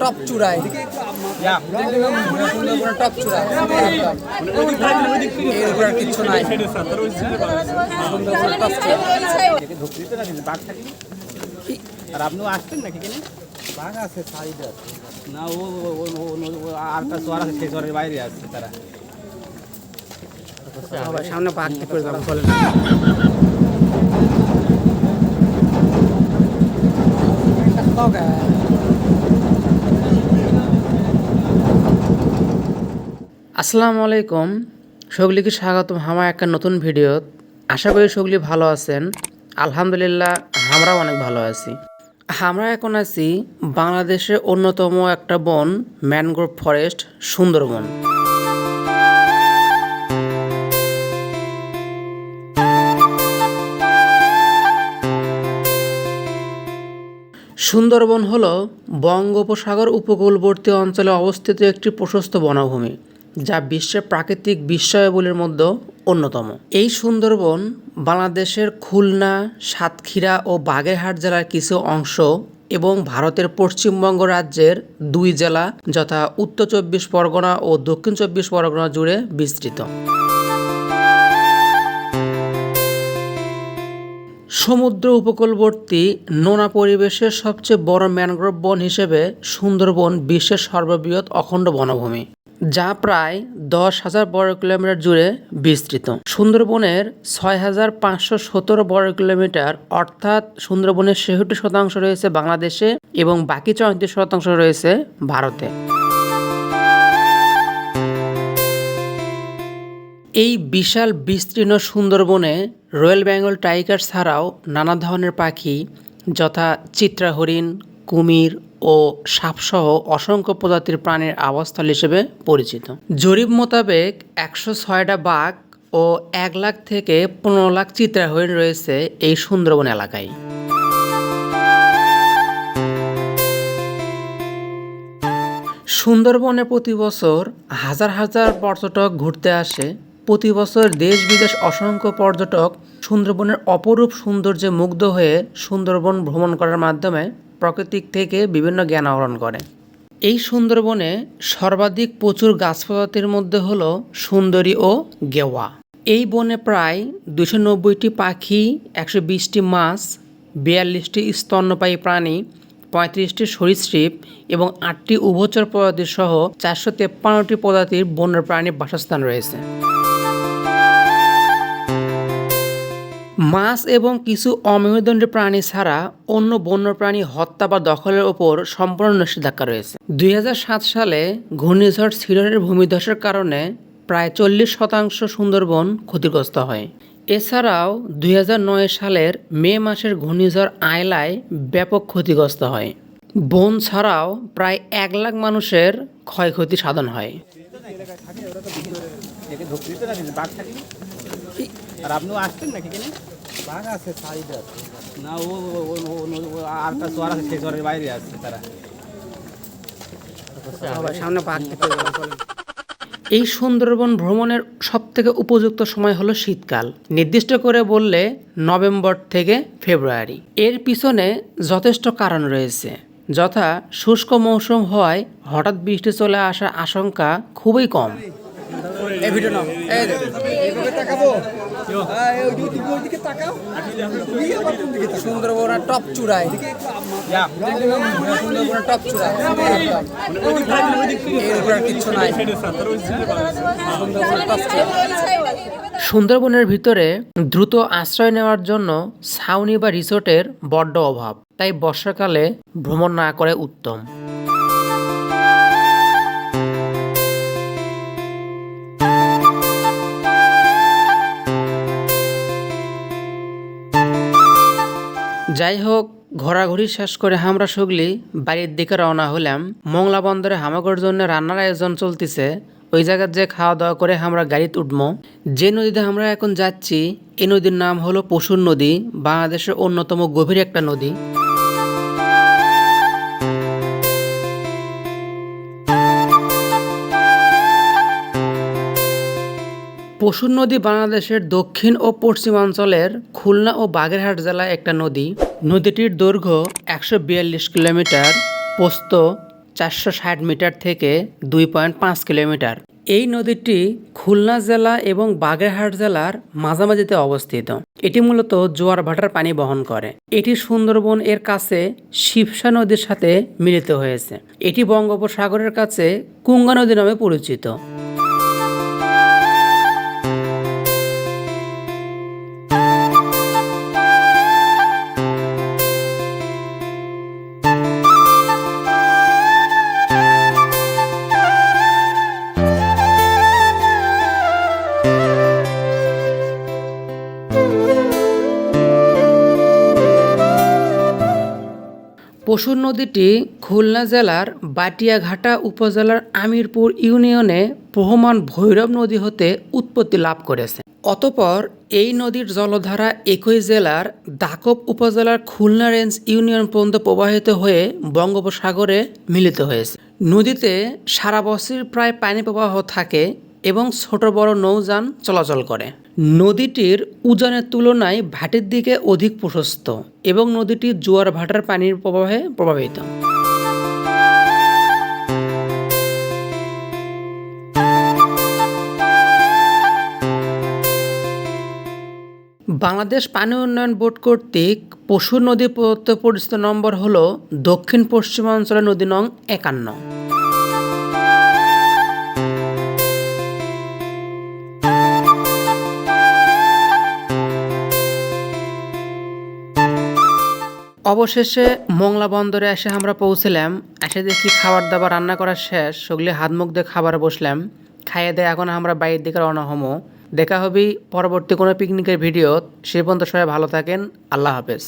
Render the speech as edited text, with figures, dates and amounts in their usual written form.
Top চূড়ায় সুন্দরবনের top চূড়ায় এর উপর আর কিচ্ছু নাই। সুন্দরবনের টপ চূড়ায় আর আপনিও আসছেন নাকি কিনে বাঘ আছে সাইডে না ও আরটা চর আছে সেই চরের বাইরে আসছে তারা সামনে বাঘ করে যাবো চলে। আসসালামু আলাইকুম, সকলকে স্বাগতম আমার একটা নতুন ভিডিও। আশা করি সকলে ভালো আছেন। আলহামদুলিল্লাহ আমরাও অনেক ভালো আছি। আমরা এখন আছি বাংলাদেশের অন্যতম একটা বন, ম্যানগ্রোভ ফরেস্ট, সুন্দরবন। সুন্দরবন হল বঙ্গোপসাগর উপকূলবর্তী অঞ্চলে অবস্থিত একটি প্রশস্ত বনভূমি, যা বিশ্বের প্রাকৃতিক বিস্ময়াবলীর মধ্যে অন্যতম। এই সুন্দরবন বাংলাদেশের খুলনা, সাতক্ষীরা ও বাগেরহাট জেলার কিছু অংশ এবং ভারতের পশ্চিমবঙ্গ রাজ্যের দুই জেলা যথা উত্তর 24 পরগনা ও দক্ষিণ 24 পরগনা জুড়ে বিস্তৃত। সমুদ্র উপকূলবর্তী নোনা পরিবেশের সবচেয়ে বড় ম্যানগ্রোভ বন হিসেবে সুন্দরবন বিশ্বের সর্ববৃহৎ অখণ্ড বনভূমি, যা প্রায় 10,000 বর্গ কিলোমিটার জুড়ে বিস্তৃত। সুন্দরবনের 6,517 বর্গ কিলোমিটার অর্থাৎ সুন্দরবনের 66% রয়েছে বাংলাদেশে এবং বাকি 34% রয়েছে ভারতে। এই বিশাল বিস্তীর্ণ সুন্দরবনে রয়্যাল বেঙ্গল টাইগার ছাড়াও নানা ধরনের পাখি যথা চিত্রা হরিণ, কুমির ও সাপসহ অসংখ্য প্রজাতির প্রাণীর আবাসস্থল হিসেবে পরিচিত। জরিপ মোতাবেক 106টা বাঘ ও 1 লাখ থেকে 15 লাখ চিত্রা হরিণ রয়েছে এই সুন্দরবন এলাকায়। সুন্দরবনে প্রতি বছর হাজার হাজার পর্যটক ঘুরতে আসে। প্রতি বছর দেশ বিদেশ অসংখ্য পর্যটক সুন্দরবনের অপরূপ সৌন্দর্যে মুগ্ধ হয়ে সুন্দরবন ভ্রমণ করার মাধ্যমে প্রাকৃতিক থেকে বিভিন্ন জ্ঞান আহরণ করে। এই সুন্দরবনে সর্বাধিক প্রচুর গাছ প্রজাতির মধ্যে হল সুন্দরী ও গেওয়া। এই বনে প্রায় 290টি পাখি, 120টি মাছ, 42টি স্তন্যপায়ী প্রাণী, 35টি সরীসৃপ এবং 8টি উভচর প্রজাতির সহ 453টি প্রজাতির বন্যপ্রাণীর বাসস্থান রয়েছে। মাছ এবং কিছু অমেরুদণ্ডী প্রাণী ছাড়া অন্য বন্যপ্রাণী হত্যা বা দখলের ওপর সম্পূর্ণ নিষেধাজ্ঞা রয়েছে। 2007 সালে ঘূর্ণিঝড় সিডরের ভূমিধসের কারণে প্রায় 40% সুন্দরবন ক্ষতিগ্রস্ত হয়। এছাড়াও 2009 সালের মে মাসের ঘূর্ণিঝড় আয়লায় ব্যাপক ক্ষতিগ্রস্ত হয়। বন ছাড়াও প্রায় 1 লাখ মানুষের ক্ষয়ক্ষতি সাধন হয়। আর আপনিও আসছেন নাকি কিনে বাঘ আছে সাইডে না ও আরটা চর আছে সেই চরের বাইরে আসছে তারা সামনে বাঘ করে যাবো চলে। এই সুন্দরবন ভ্রমণের সবথেকে উপযুক্ত সময় হলো শীতকাল, নির্দিষ্ট করে বললে নভেম্বর থেকে ফেব্রুয়ারি। এর পিছনে যথেষ্ট কারণ রয়েছে, যথা শুষ্ক মৌসুম হওয়ায় হঠাৎ বৃষ্টি চলে আসার আশঙ্কা খুবই কম। সুন্দরবনের টপ চূড়ায় সুন্দরবনের টপ চূড়ায় এর উপর আর কিচ্ছু নাই। সুন্দরবনের ভিতরে দ্রুত আশ্রয় নেওয়ার জন্য ছাউনি বা রিসোর্টের বড্ড অভাব, তাই বর্ষাকালে ভ্রমণ না করে উত্তম। যাই হোক, ঘোরাঘুরি শেষ করে আমরা সকলি বাড়ির দিকে রওনা হলাম। মংলা বন্দরে হামাগর জন্য রান্নার আয়োজন চলতেছে। ওই জায়গায় যে খাওয়া দাওয়া করে আমরা গাড়িতে উঠবো। যে নদীতে আমরা এখন যাচ্ছি এই নদীর নাম হলো পশুর নদী, বাংলাদেশের অন্যতম গভীর একটা নদী। পশুর নদী বাংলাদেশের দক্ষিণ ও পশ্চিমাঞ্চলের খুলনা ও বাগেরহাট জেলায় একটা নদী। নদীটির দৈর্ঘ্য 142 কিলোমিটার, প্রস্থ 460 মিটার থেকে 2.5 কিলোমিটার। এই নদীটি খুলনা জেলা এবং বাগেরহাট জেলার মাঝামাঝিতে অবস্থিত। এটি মূলত জোয়ার ভাটার পানি বহন করে। এটি সুন্দরবন এর কাছে শিবসা নদীর সাথে মিলিত হয়েছে। এটি বঙ্গোপসাগরের কাছে কুঙ্গা নদী নামে পরিচিত। পশুর নদীটি খুলনা জেলার বাটিয়াঘাটা উপজেলার আমিরপুর ইউনিয়নে বহমান ভৈরব নদী হতে উৎপত্তি লাভ করেছে। অতঃপর এই নদীর জলধারা একই জেলার দাকব উপজেলার খুলনা রেঞ্জ ইউনিয়ন পর্যন্ত প্রবাহিত হয়ে বঙ্গোপসাগরে মিলিত হয়েছে। নদীতে সারা বছর প্রায় পানি প্রবাহ থাকে এবং ছোট বড় নৌযান চলাচল করে। নদীটির উজানের তুলনায় ভাটির দিকে অধিক প্রশস্ত এবং নদীটি জোয়ার ভাটার পানির প্রবাহে প্রভাবিত। বাংলাদেশ পানি উন্নয়ন বোর্ড কর্তৃক পশুর নদী প্রদত্ত পরিচিত নম্বর হল দক্ষিণ পশ্চিমাঞ্চলের নদী নং 51। অবশেষে মোংলা বন্দরে এসে আমরা পৌঁছলাম। এসে দেখি খাবার দাবার রান্না করা শেষ, সেগুলি হাত মুখ দিয়ে খাবার বসলাম। খাইয়ে দিয়ে এখন আমরা বাইরের দিকে রওনা হবো। দেখা হবে পরবর্তী কোনো পিকনিকের ভিডিও। সে পর্যন্ত সবাই ভালো থাকেন। আল্লাহ হাফেজ।